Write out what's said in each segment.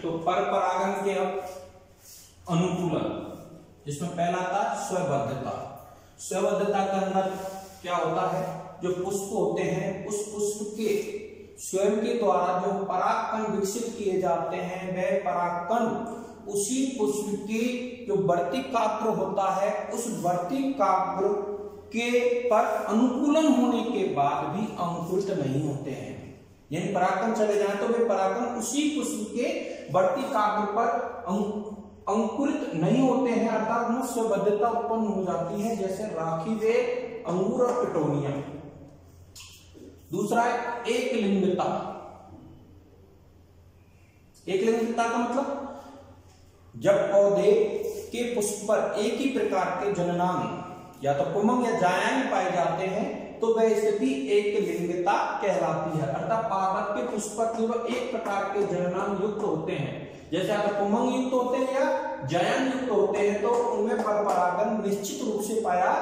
तो पर परागन के अनुकूलन, जिसमें पहला था स्वबद्धता। स्वबद्धता के अंदर क्या होता है, जो पुष्प होते हैं उस पुष्प के स्वयं के द्वारा जो परागकण विकसित किए जाते हैं, वह परागकण उसी पुष्प के जो वर्तिकाग्र होता है उस वर्तिकाग्र के पर अनुकूलन होने के बाद भी अंकुरित नहीं होते हैं। यानी परागकण चले जाए तो वे परागकण उसी पुष्प के वर्तिकाग्र पर अंकुरित नहीं होते हैं, अर्थात उनमें स्वबद्धता उत्पन्न हो जाती है, जैसे राखी वेल, अंगूर और पिटोनिया। दूसरा है एक लिंगता। एक लिंगता का मतलब जब पौधे के पुष्प पर एक ही प्रकार के जननांग या तो पुंमंग या जायांग पाए जाते हैं तो वह स्थिति एक लिंगता कहलाती है। अर्थात पादप के पुष्प पर केवल एक प्रकार के जननांग युक्त होते हैं, जैसे अगर पुंमंग युक्त होते हैं या जायांग युक्त होते हैं तो उनमें पर परागन निश्चित रूप से पाया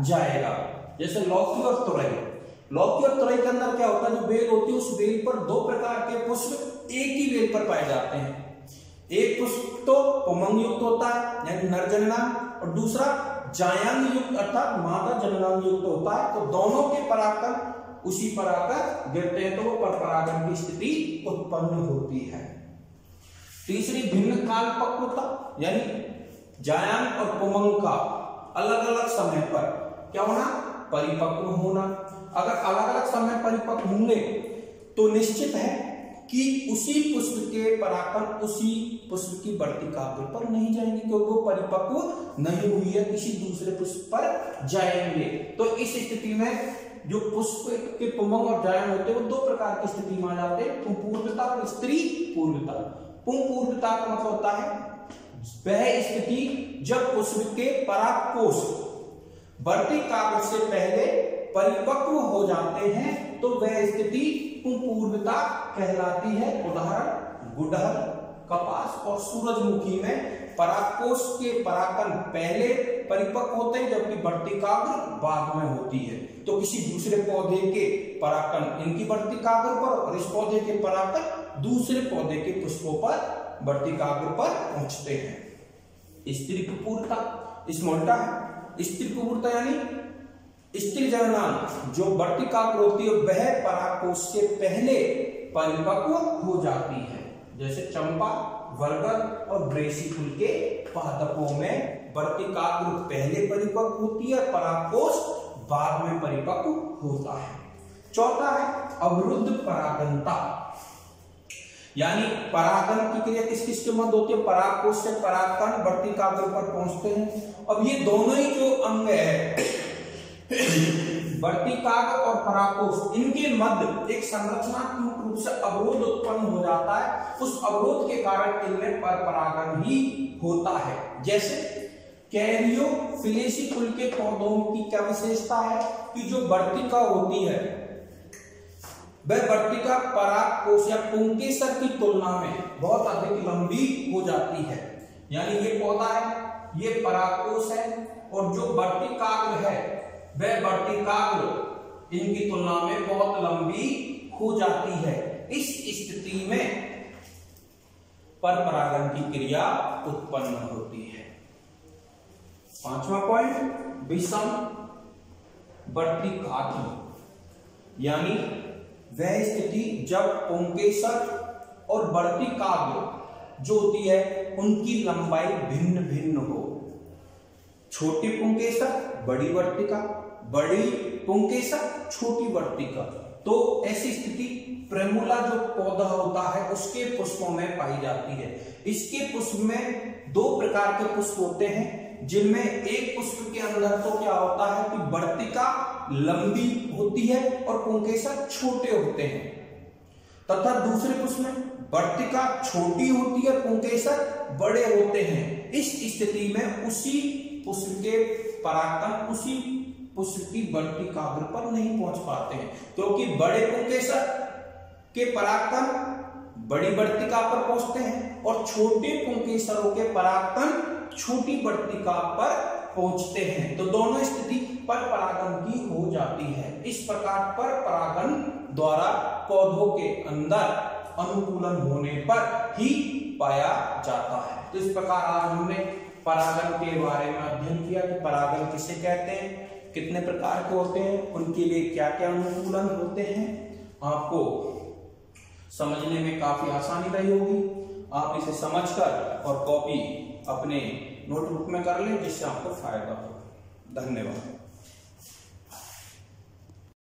जाएगा। जैसे लौकी और तुरई। लौकी और तुरई के अंदर क्या होता है, जो बेल होती है उस बेल पर दो प्रकार के पुष्प एक ही बेल पर पाए जाते हैं। एक पुष्प तो पुंमंग युक्त होता है यानी नर जननांग, और दूसरा जायांग युक्त अर्थात मादा जननांग युक्त होता है। तो दोनों के परागकण उसी पर आकर गिरते हैं तो वो पर परागन की स्थिति उत्पन्न होती है। तीसरी भिन्न काल पक्वता, यानी जायांग और पुंमंग का अलग अलग समय पर क्या होना, परिपक्व होना। अगर अलग अलग समय परिपक्व होंगे तो निश्चित है कि उसी पुष्प के परागकण उसी पुष्प की वर्तिकाग्र पर नहीं जाएंगे, क्योंकि वो परिपक्व नहीं हुई है, किसी दूसरे पुष्प पर जाएंगे। तो इस स्थिति में जो पुष्प के पुंमंग और जायांग होते हैं वो दो प्रकार की स्थिति में आ जाते हैं, पुंपूर्वता और स्त्री पूर्वता। पुंपूर्वता का मतलब होता है वह स्थिति जब पुष्प के परागकोश वर्तिकाग्र से पहले परिपक्व हो जाते हैं तो वह स्थिति पुंपूर्वता कहलाती है। उदाहरण गुड़हल, कपास और सूरजमुखी में परागकोश के परागकण पहले परिपक्व होते हैं जबकि वर्तिकाग्र बाद में होती है। तो किसी दूसरे पौधे के परागकण इनकी वर्तिकाग्र पर और इस पौधे के परागकण दूसरे पौधे के पुष्पों पर वर्तिकाग्र पर पहुंचते हैं। स्त्री पुंपूर्वता इसमें उल्टा है। स्त्री पुंपूर्वता यानी स्त्री जननांग जो वर्तिकाग्र होती है वह परागकोश से पहले परिपक्व हो जाती है। जैसे चंपा, बरगद और ब्रेसी फूल के पादपों में वर्तिकाग्र पहले परिपक्व होती है, परागकोश बाद में परिपक्व होता है। चौथा है अवरुद्ध परागनता, यानी परागन की क्रिया किस किस के मध्य होती है, परागकोश से परागकण वर्तिकाग्र पर पहुंचते हैं। अब ये दोनों ही जो अंग है वर्तिकाग्र और परागकोश, इनके मध्य एक संरचनात्मक रूप से अवरोध उत्पन्न हो जाता है। उस अवरोध के कारण इनमें पर परागन ही होता है। जैसे कैरियोफिलेसी कुल के पौधों की क्या विशेषता है कि जो वर्तिका होती है वह वर्तिका परागकोश या पुंकेसर की तुलना में बहुत अधिक लंबी हो जाती है। यानी ये पौधा है, ये परागकोश है और जो वर्तिकाग्र है वह वर्तिकाग्र इनकी तुलना में बहुत लंबी हो जाती है। इस स्थिति में पर परागन की क्रिया उत्पन्न होती है। पांचवा पॉइंट विषम वर्तिकाग्र, यानी वह स्थिति जब पुंकेसर और वर्तिकाग्र जो होती है उनकी लंबाई भिन्न भिन्न हो। छोटी पुंकेसर बड़ी वर्तिका, बड़ी पुंकेसर छोटी वर्तिका। तो ऐसी स्थिति प्रेमुला जो पौधा होता है उसके पुष्पों में पाई जाती है। इसके पुष्प में दो प्रकार के पुष्प होते हैं, जिनमें एक पुष्प के अंदर तो क्या होता है कि वर्तिका लंबी होती है और पुंकेसर छोटे होते हैं, तथा दूसरे पुष्प में वर्तिका छोटी होती है, पुंकेसर बड़े होते हैं। इस स्थिति में उसी पुष्प के परागकण उसी पुष्प की वर्तिकाग्र पर नहीं पहुंच पाते हैं, क्योंकि बड़े पुंकेसर के परागकण बड़ी वर्तिका पर पहुंचते हैं और छोटे पुंकेसरों के परागकण छोटी वर्तिका पर पहुंचते हैं। तो दोनों स्थिति पर परागन की हो जाती है। इस प्रकार पर परागन द्वारा पौधों के अंदर अनुकूलन होने पर ही पाया जाता है। तो इस प्रकार आज हमने परागन के बारे में अध्ययन किया कि परागन किसे कहते हैं, कितने प्रकार के होते हैं, उनके लिए क्या क्या अनुकूलन होते हैं। आपको समझने में काफी आसानी रही होगी। आप इसे समझकर और कॉपी अपने नोटबुक में कर लें जिससे आपको फायदा हो। धन्यवाद।